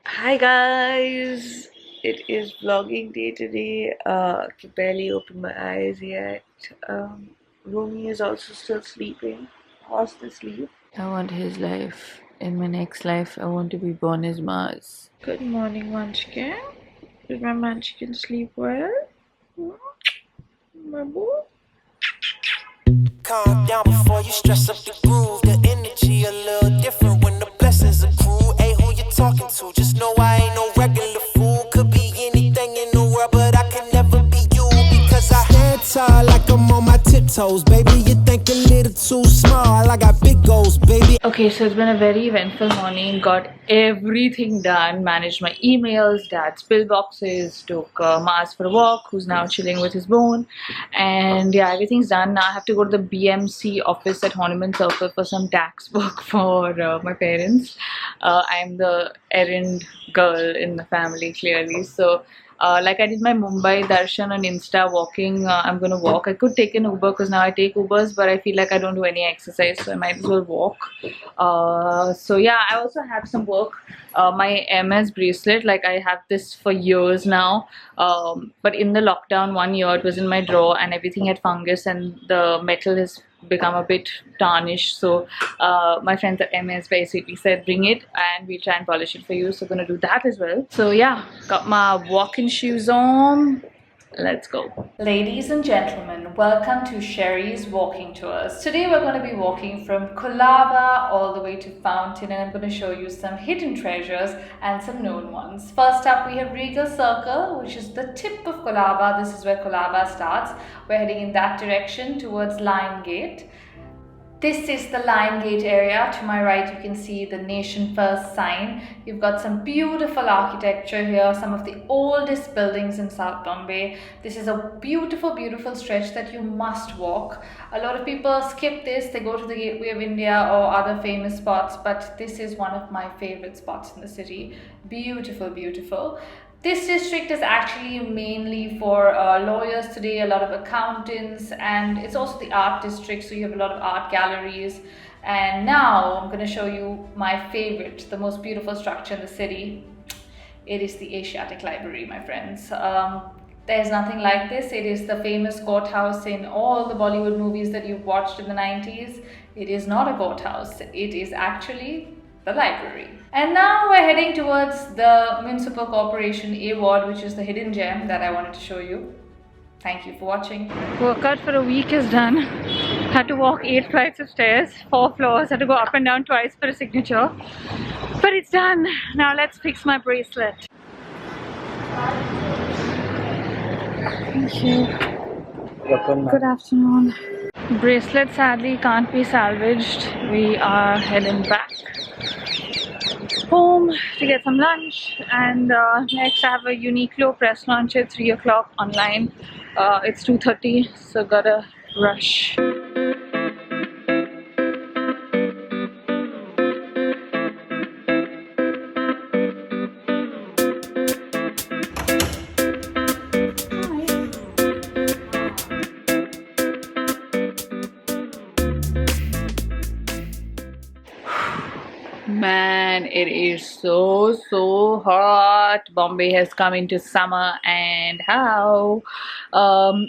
Hi guys, it is vlogging day today. Can barely open my eyes yet. Romy is also still sleeping, fast asleep. I want his life. In my next life, I want to be born as Mars. Good morning, Munchkin. Did my Munchkin sleep well? Hmm? My boy? Calm down before you stress up the groove. The energy a little different when the blessings accrue. Hey, who you talking to? Just know I ain't no regular fool. Could be anything in the world, but I can never be you because I stand tall like I'm on my tiptoes, baby. You think a little too small. I got big goals, baby. Okay, so it's been a very eventful morning. Got everything done. Managed my emails, dad's pillboxes, took Mars for a walk, who's now chilling with his bone. And yeah, everything's done. Now I have to go to the BMC office at Horniman Circle for some tax work for my parents. I'm the errand girl in the family, clearly. So like I did my Mumbai darshan on Insta walking. I'm gonna walk. I could take an Uber because now I take Ubers, but I feel like I don't do any exercise, so I might as well walk. So yeah, I also have some work. My MS bracelet, like I have this for years now, but in the lockdown 1 year it was in my drawer and everything had fungus and the metal has become a bit tarnished. So my friends at MS basically said bring it and we'll try and polish it for you, so gonna do that as well. So yeah, got my walking shoes on. Let's go. Ladies and gentlemen, welcome to Sherry's walking tours. Today we're going to be walking from Colaba all the way to Fountain, and I'm going to show you some hidden treasures and some known ones. First up, we have Regal Circle, which is the tip of Colaba. This is where Colaba starts. We're heading in that direction towards Lion Gate. This is the Lion Gate area. To my right, you can see the Nation First sign. You've got some beautiful architecture here, some of the oldest buildings in South Bombay. This is a beautiful, beautiful stretch that you must walk. A lot of people skip this. They go to the Gateway of India or other famous spots, but this is one of my favorite spots in the city. Beautiful, beautiful. This district is actually mainly for lawyers today, a lot of accountants, and it's also the art district, so you have a lot of art galleries. And now I'm going to show you my favorite, the most beautiful structure in the city. It is the Asiatic Library, my friends. There's nothing like this. It is the famous courthouse in all the Bollywood movies that you've watched in the 90s. It is not a courthouse. It is actually the library. And now we're heading towards the Municipal Corporation A Ward, which is the hidden gem that I wanted to show you. Thank you for watching. Workout for a week is done. Had to walk 8 flights of stairs, 4 floors, had to go up and down twice for a signature. But it's done. Now let's fix my bracelet. Thank you. Good afternoon. Bracelet sadly can't be salvaged. We are heading back home to get some lunch, and next I have a Uniqlo press launch at 3 o'clock online. It's 2:30, so gotta rush. Man, it is so hot. Bombay has come into summer, and how?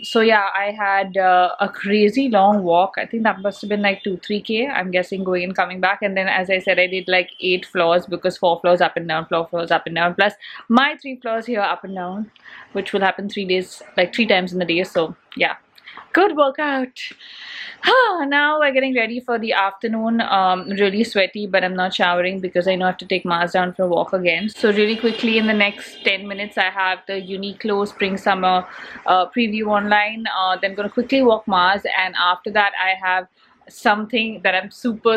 So yeah, I had a crazy long walk. I think that must have been like 2-3 k. I'm guessing going and coming back. And then, as I said, I did like 8 floors because 4 floors up and down, 4 floors up and down, plus my 3 floors here up and down, which will happen 3 days, like 3 times in the day. So yeah, good workout. Now we're getting ready for the afternoon. Really sweaty, but I'm not showering because I know I have to take Mars down for a walk again. So really quickly, in the next 10 minutes, I have the Uniqlo Spring Summer preview online. Then going to quickly walk Mars, and after that I have something that I'm super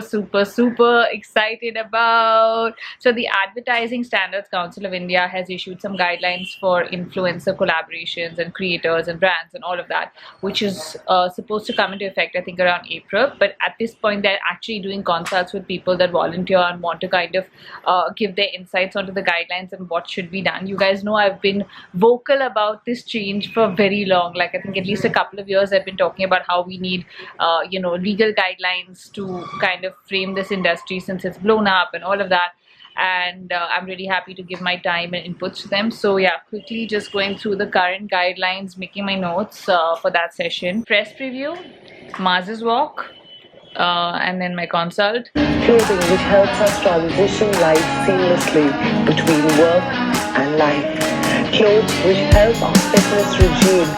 excited about. So the Advertising Standards Council of India has issued some guidelines for influencer collaborations and creators and brands and all of that, which is supposed to come into effect I think around April. But at this point they're actually doing consults with people that volunteer and want to kind of give their insights onto the guidelines and what should be done. You guys know I've been vocal about this change for very long. Like I think at least a couple of years I've been talking about how we need legal guidelines to kind of frame this industry since it's blown up and all of that. and I'm really happy to give my time and inputs to them. So yeah, quickly just going through the current guidelines, making my notes for that session. Press preview, Mars's walk, and then my consult. Clothing which helps us transition life seamlessly between work and life. Clothes which help our fitness regime.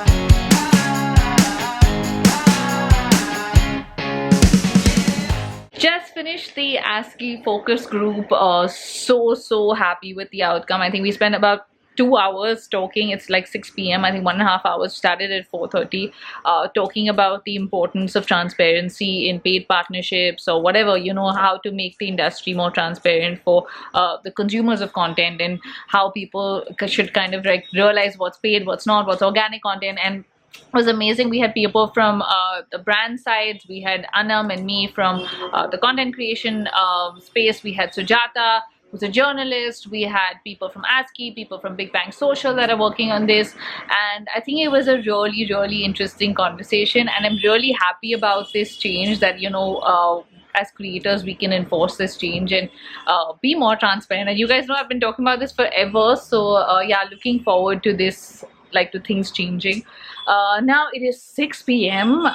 Just finished the ASCII focus group. So happy with the outcome. I think we spent about 2 hours talking. It's like 6 p.m. I think 1.5 hours. Started at 4:30, talking about the importance of transparency in paid partnerships or whatever, you know, how to make the industry more transparent for the consumers of content, and how people should kind of like realize what's paid, what's not, what's organic content. And it was amazing. We had people from the brand sides. We had Anam and me from the content creation space. We had Sujata, who's a journalist. We had people from ASCII, people from Big Bang Social that are working on this. And I think it was a really interesting conversation. And I'm really happy about this change, that, you know, as creators we can enforce this change and be more transparent. And you guys know I've been talking about this forever. So yeah, looking forward to this, like to things changing. Now it is 6 p.m.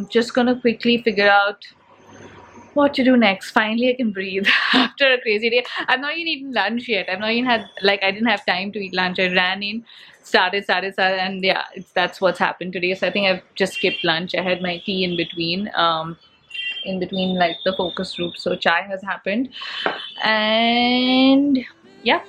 Just gonna quickly figure out what to do next. Finally I can breathe after a crazy day. I've not even eaten lunch yet. I've not even had, like, I didn't have time to eat lunch. I ran in, started, and yeah, that's what's happened today. So I think I've just skipped lunch. I had my tea in between like the focus group. So chai has happened, and yeah.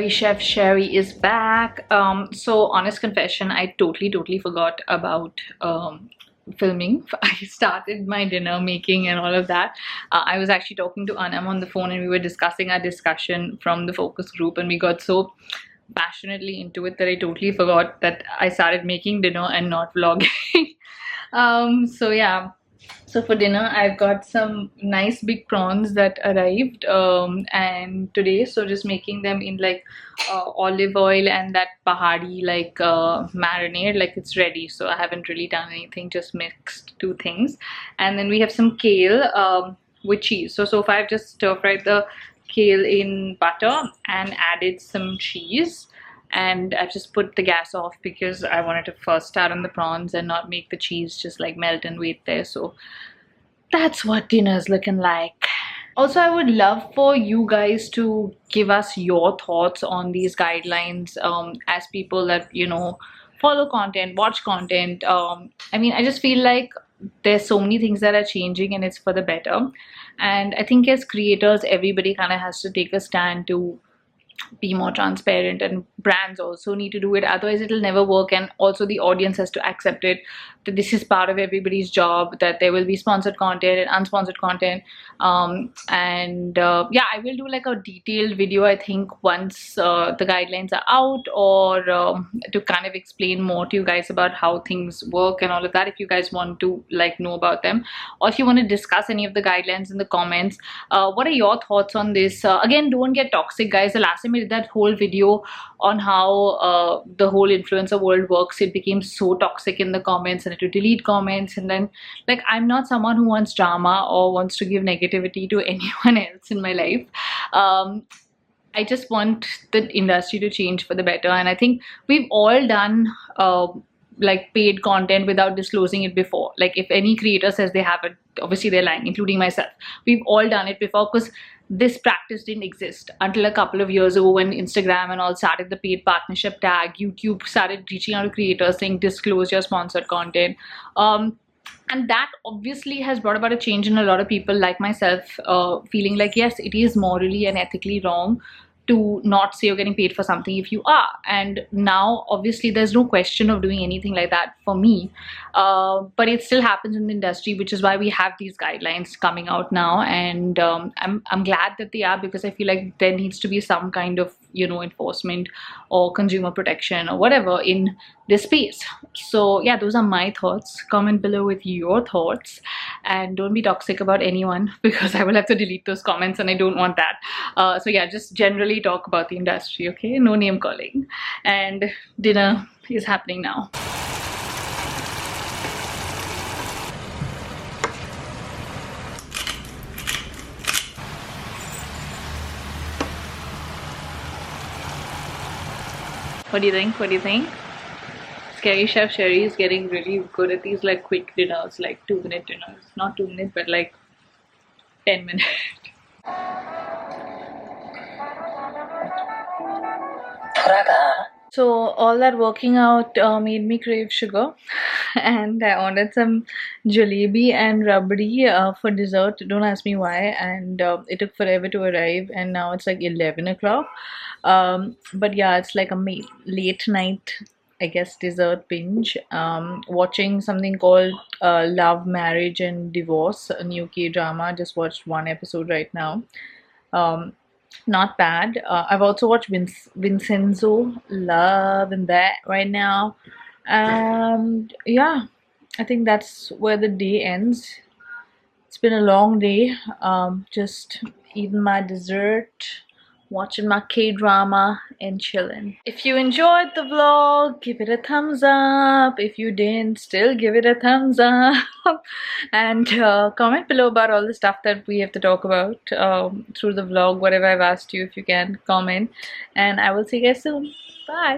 Chef Sherry is back. So honest confession, I totally forgot about filming. I started my dinner making and all of that. I was actually talking to Anam on the phone, and we were discussing our discussion from the focus group, and we got so passionately into it that I totally forgot that I started making dinner and not vlogging. So yeah. So for dinner, I've got some nice big prawns that arrived and today, so just making them in like olive oil and that pahadi like marinade, like it's ready. So I haven't really done anything, just mixed two things. And then we have some kale with cheese. So far I've just stir fried the kale in butter and added some cheese. And I've just put the gas off because I wanted to first start on the prawns and not make the cheese just like melt and wait there. So that's what dinner's looking like. Also, I would love for you guys to give us your thoughts on these guidelines as people that, you know, follow content, watch content. I mean, I just feel like there's so many things that are changing and it's for the better. And I think as creators, everybody kind of has to take a stand to be more transparent, and brands also need to do it, otherwise it'll never work. And also the audience has to accept it, that this is part of everybody's job, that there will be sponsored content and unsponsored content. Yeah, I will do like a detailed video, I think, once the guidelines are out, or to kind of explain more to you guys about how things work and all of that, if you guys want to like know about them, or if you want to discuss any of the guidelines in the comments. What are your thoughts on this? Again, don't get toxic, guys. The last time I did that whole video on how the whole influencer world works, it became so toxic in the comments, and I had to delete comments. And then, like, I'm not someone who wants drama or wants to give negativity to anyone else in my life. I just want the industry to change for the better, and I think we've all done like paid content without disclosing it before. Like, if any creator says they have it, obviously they're lying, including myself. We've all done it before, because this practice didn't exist until a couple of years ago, when Instagram and all started the paid partnership tag. YouTube started reaching out to creators saying disclose your sponsored content. And that obviously has brought about a change in a lot of people like myself, feeling like, yes, it is morally and ethically wrong to not say you're getting paid for something if you are. And now obviously there's no question of doing anything like that for me, but it still happens in the industry, which is why we have these guidelines coming out now. And I'm glad that they are, because I feel like there needs to be some kind of, you know, enforcement or consumer protection or whatever in this space. So yeah, those are my thoughts. Comment below with your thoughts, and don't be toxic about anyone because I will have to delete those comments and I don't want that. So yeah, just generally talk about the industry, okay? No name calling. And dinner is happening now. What do you think? What do you think? Scary Chef Sherry is getting really good at these like quick dinners, like 2-minute dinners. Not 2 minutes, but like 10 minutes. So all that working out made me crave sugar, and I ordered some jalebi and rabdi for dessert. Don't ask me why, and it took forever to arrive, and now it's like 11 o'clock. But yeah, it's like a late night, I guess, dessert binge. Watching something called Love, Marriage and Divorce, a new K-drama. Just watched one episode right now. Not bad. I've also watched Vincenzo, Love and that right now. And yeah, I think that's where the day ends. It's been a long day. Just eating my dessert, watching my K-drama and chilling. If you enjoyed the vlog, give it a thumbs up. If you didn't, still give it a thumbs up. And comment below about all the stuff that we have to talk about through the vlog, whatever I've asked you. If you can comment, and I will see you guys soon. Bye.